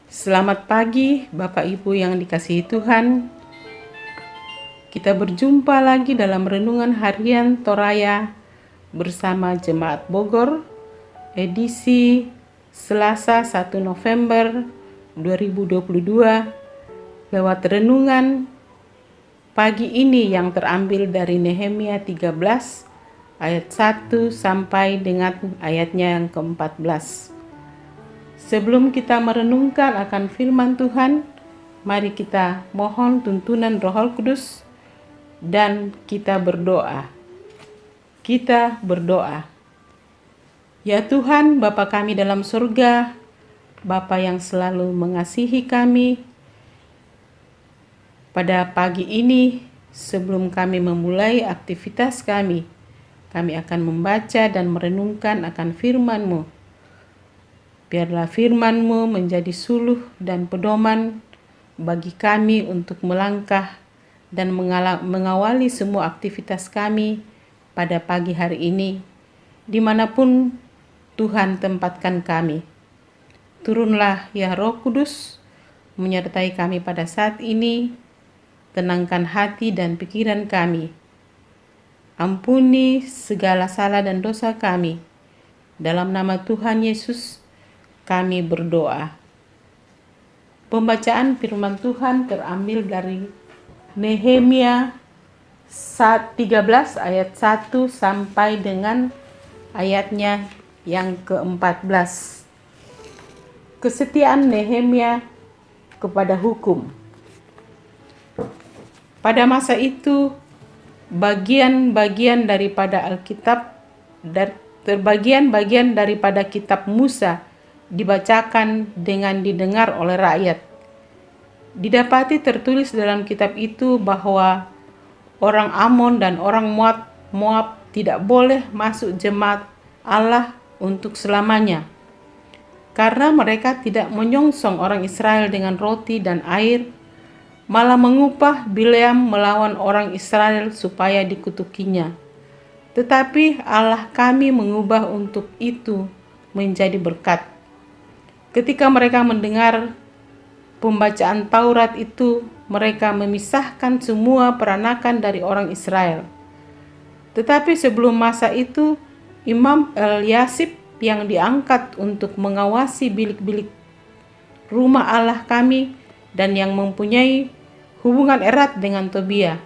Selamat pagi Bapak Ibu yang dikasihi Tuhan. Kita berjumpa lagi dalam renungan harian Toraya bersama Jemaat Bogor, edisi Selasa 1 November 2022, lewat renungan pagi ini yang terambil dari Nehemia 13 ayat 1 sampai dengan ayatnya yang ke-14. Sebelum kita merenungkan akan firman Tuhan, mari kita mohon tuntunan Roh Kudus dan kita berdoa. Kita berdoa. Ya Tuhan, Bapa kami dalam surga, Bapa yang selalu mengasihi kami, pada pagi ini sebelum kami memulai aktivitas kami akan membaca dan merenungkan akan firman-Mu. Biarlah firman-Mu menjadi suluh dan pedoman bagi kami untuk melangkah dan mengawali semua aktivitas kami pada pagi hari ini, dimanapun Tuhan tempatkan kami. Turunlah ya Roh Kudus, menyertai kami pada saat ini, tenangkan hati dan pikiran kami. Ampuni segala salah dan dosa kami. Dalam nama Tuhan Yesus, kami berdoa. Pembacaan firman Tuhan terambil dari Nehemia 13 ayat 1 sampai dengan ayatnya yang ke-14. Kesetiaan Nehemia kepada hukum. Pada masa itu, bagian-bagian daripada Alkitab bagian daripada kitab Musa dibacakan dengan didengar oleh rakyat. Didapati tertulis dalam kitab itu bahwa orang Amon dan orang Moab tidak boleh masuk jemaat Allah untuk selamanya, karena mereka tidak menyongsong orang Israel dengan roti dan air, malah mengupah Bileam melawan orang Israel supaya dikutukinya. Tetapi Allah kami mengubah untuk itu menjadi berkat. Ketika mereka mendengar pembacaan Taurat itu, mereka memisahkan semua peranakan dari orang Israel. Tetapi sebelum masa itu, Imam Eliasib yang diangkat untuk mengawasi bilik-bilik rumah Allah kami dan yang mempunyai hubungan erat dengan Tobia,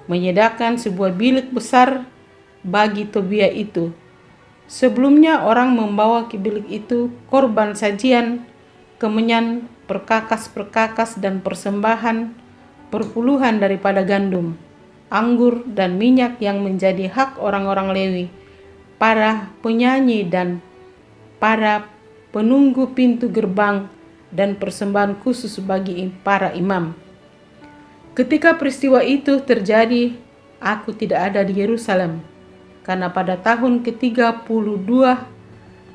menyediakan sebuah bilik besar bagi Tobia itu. Sebelumnya orang membawa ke bilik itu korban sajian, kemenyan, perkakas-perkakas dan persembahan perpuluhan daripada gandum, anggur dan minyak yang menjadi hak orang-orang Lewi, para penyanyi dan para penunggu pintu gerbang, dan persembahan khusus bagi para imam. Ketika peristiwa itu terjadi, aku tidak ada di Yerusalem, karena pada tahun ke-32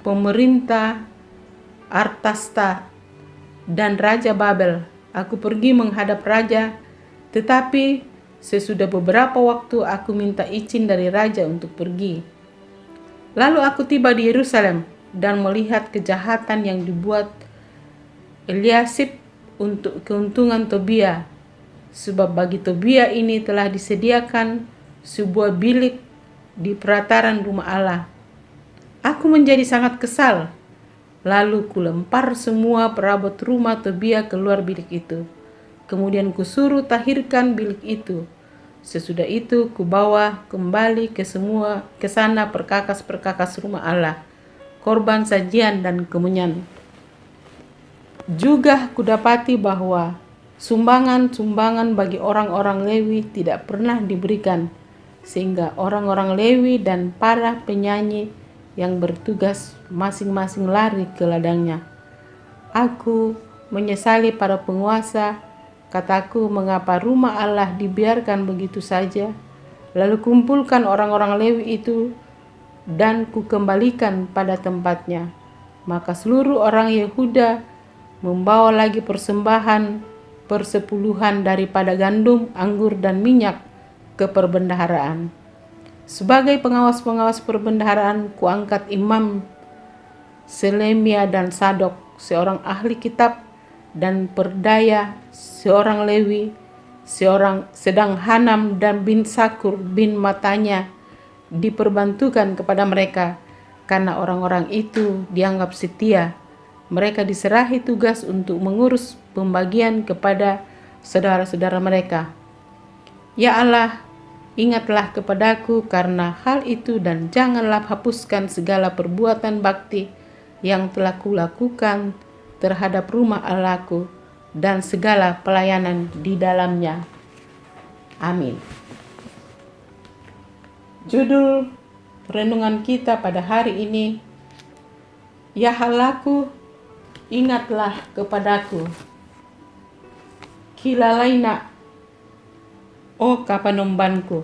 pemerintah Artasasta dan Raja Babel, aku pergi menghadap raja, tetapi sesudah beberapa waktu aku minta izin dari raja untuk pergi. Lalu aku tiba di Yerusalem dan melihat kejahatan yang dibuat Eliasib untuk keuntungan Tobia, sebab bagi Tobia ini telah disediakan sebuah bilik di pelataran rumah Allah. Aku menjadi sangat kesal, lalu kulempar semua perabot rumah Tobia keluar bilik itu. Kemudian kusuruh tahirkan bilik itu. Sesudah itu kubawa kembali ke sana perkakas-perkakas rumah Allah, korban sajian dan kemenyan. Juga kudapati bahwa sumbangan-sumbangan bagi orang-orang Lewi tidak pernah diberikan, sehingga orang-orang Lewi dan para penyanyi yang bertugas masing-masing lari ke ladangnya. Aku menyesali para penguasa, kataku, mengapa rumah Allah dibiarkan begitu saja? Lalu kumpulkan orang-orang Lewi itu dan kukembalikan pada tempatnya. Maka seluruh orang Yehuda membawa lagi persembahan persepuluhan daripada gandum, anggur dan minyak ke perbendaharaan. Sebagai pengawas-pengawas perbendaharaan, kuangkat Imam Selemia dan Sadok, seorang ahli kitab, dan Perdaya seorang Lewi, sedang Hanam dan bin Sakur bin Matanya diperbantukan kepada mereka, karena orang-orang itu dianggap setia. Mereka diserahi tugas untuk mengurus pembagian kepada saudara-saudara mereka. Ya Allah, ingatlah kepadaku karena hal itu dan janganlah hapuskan segala perbuatan bakti yang telah kulakukan terhadap rumah Allahku dan segala pelayanan di dalamnya. Amin. Judul renungan kita pada hari ini, Ya Allahku, ingatlah kepadaku. Kilalaina, oh kapanombanku.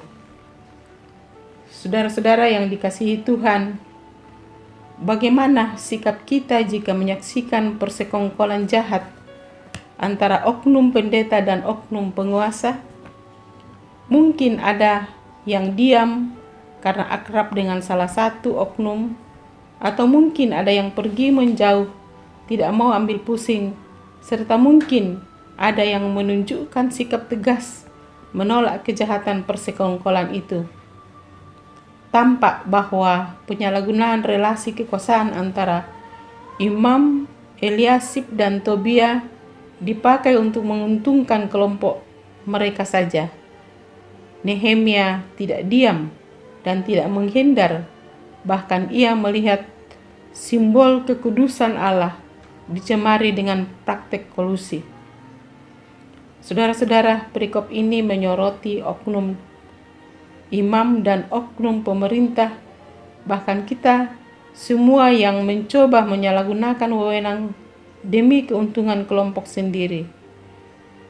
Saudara-saudara yang dikasihi Tuhan, bagaimana sikap kita jika menyaksikan persekongkolan jahat antara oknum pendeta dan oknum penguasa? Mungkin ada yang diam karena akrab dengan salah satu oknum, atau mungkin ada yang pergi menjauh, tidak mau ambil pusing, serta mungkin ada yang menunjukkan sikap tegas menolak kejahatan persekongkolan itu. Tampak bahwa penyalahgunaan relasi kekuasaan antara Imam Eliasib dan Tobia dipakai untuk menguntungkan kelompok mereka saja. Nehemia tidak diam dan tidak menghindar, bahkan ia melihat simbol kekudusan Allah dicemari dengan praktek kolusi. Saudara-saudara, perikop ini menyoroti oknum imam dan oknum pemerintah, bahkan kita semua yang mencoba menyalahgunakan wewenang demi keuntungan kelompok sendiri.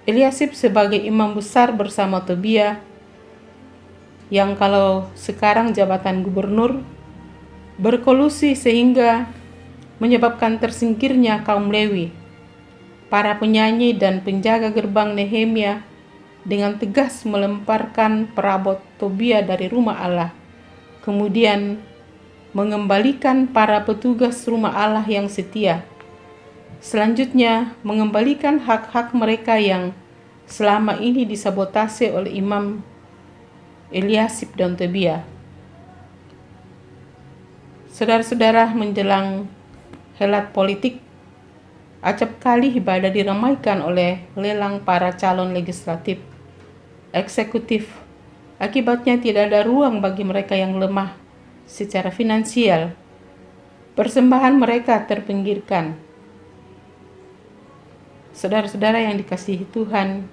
Eliasib sebagai imam besar bersama Tobia, yang kalau sekarang jabatan gubernur, berkolusi sehingga menyebabkan tersingkirnya kaum Lewi. Para penyanyi dan penjaga gerbang Nehemia dengan tegas melemparkan perabot Tobia dari rumah Allah, kemudian mengembalikan para petugas rumah Allah yang setia. Selanjutnya, mengembalikan hak-hak mereka yang selama ini disabotase oleh Imam Eliasib dan Tobia. Saudara-saudara, menjelang helat politik, acap kali ibadah diramaikan oleh lelang para calon legislatif, eksekutif. Akibatnya tidak ada ruang bagi mereka yang lemah secara finansial. Persembahan mereka terpinggirkan. Saudara-saudara yang dikasihi Tuhan,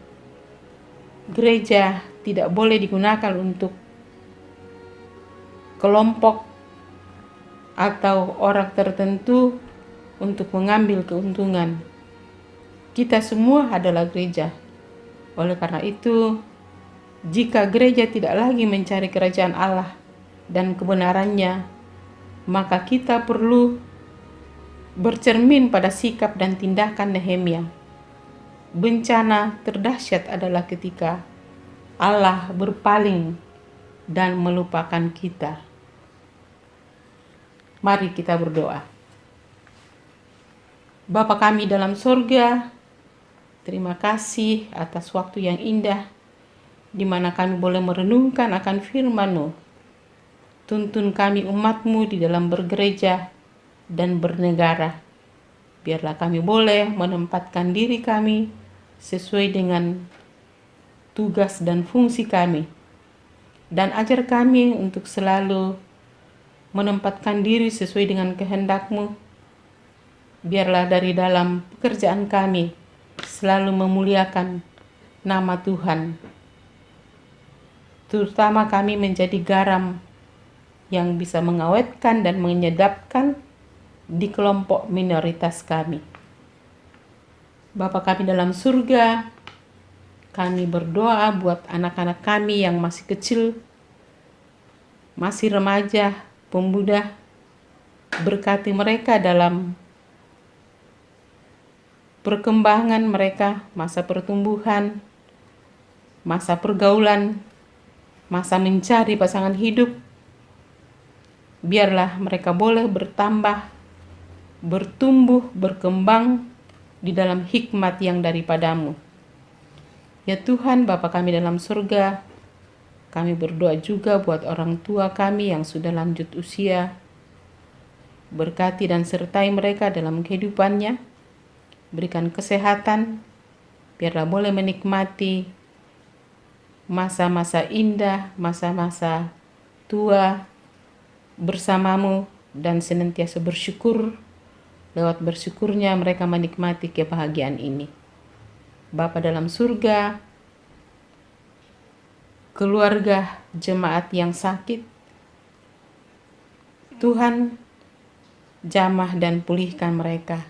gereja tidak boleh digunakan untuk kelompok atau orang tertentu untuk mengambil keuntungan. Kita semua adalah gereja. Oleh karena itu, jika gereja tidak lagi mencari kerajaan Allah dan kebenarannya, maka kita perlu bercermin pada sikap dan tindakan Nehemia. Bencana terdahsyat adalah ketika Allah berpaling dan melupakan kita. Mari kita berdoa. Bapa kami dalam surga, terima kasih atas waktu yang indah di mana kami boleh merenungkan akan firman-Mu. Tuntun kami umat-Mu di dalam bergereja dan bernegara. Biarlah kami boleh menempatkan diri kami sesuai dengan tugas dan fungsi kami. Dan ajar kami untuk selalu menempatkan diri sesuai dengan kehendak-Mu. Biarlah dari dalam pekerjaan kami selalu memuliakan nama Tuhan. Terutama kami menjadi garam yang bisa mengawetkan dan menyedapkan di kelompok minoritas kami. Bapa kami dalam surga, kami berdoa buat anak-anak kami yang masih kecil, masih remaja, pemuda. Berkati mereka dalam perkembangan mereka, masa pertumbuhan, masa pergaulan, masa mencari pasangan hidup. Biarlah mereka boleh bertambah, bertumbuh, berkembang di dalam hikmat yang daripadamu. Ya Tuhan, Bapa kami dalam surga, kami berdoa juga buat orang tua kami yang sudah lanjut usia. Berkati dan sertai mereka dalam kehidupannya, berikan kesehatan, biarlah boleh menikmati masa-masa indah, masa-masa tua bersamamu, dan senantiasa bersyukur. Lewat bersyukurnya mereka menikmati kebahagiaan ini. Bapa dalam surga, keluarga jemaat yang sakit, Tuhan jamah dan pulihkan mereka.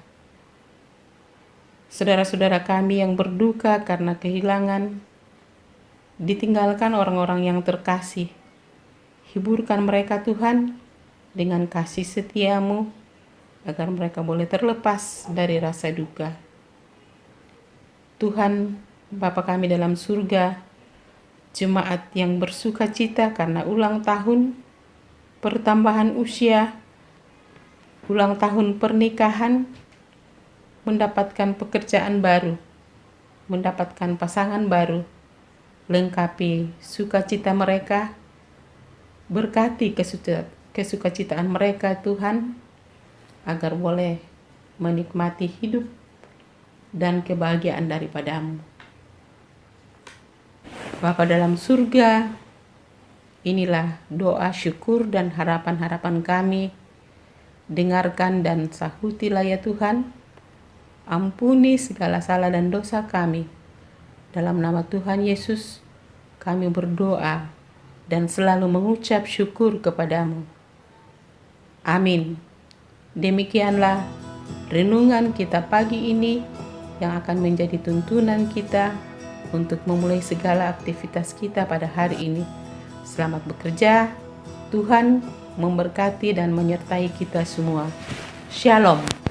Saudara-saudara kami yang berduka karena kehilangan, ditinggalkan orang-orang yang terkasih, hiburkan mereka Tuhan dengan kasih setiamu, agar mereka boleh terlepas dari rasa duka. Tuhan, Bapa kami dalam surga, jemaat yang bersuka cita karena ulang tahun, pertambahan usia, ulang tahun pernikahan, mendapatkan pekerjaan baru, mendapatkan pasangan baru, lengkapi sukacita mereka, berkati kesukacitaan mereka Tuhan, agar boleh menikmati hidup dan kebahagiaan daripadamu. Bapa dalam surga, inilah doa syukur dan harapan-harapan kami. Dengarkan dan sahutilah ya Tuhan. Ampuni segala salah dan dosa kami. Dalam nama Tuhan Yesus, kami berdoa dan selalu mengucap syukur kepadamu. Amin. Demikianlah renungan kita pagi ini yang akan menjadi tuntunan kita untuk memulai segala aktivitas kita pada hari ini. Selamat bekerja. Tuhan memberkati dan menyertai kita semua. Shalom.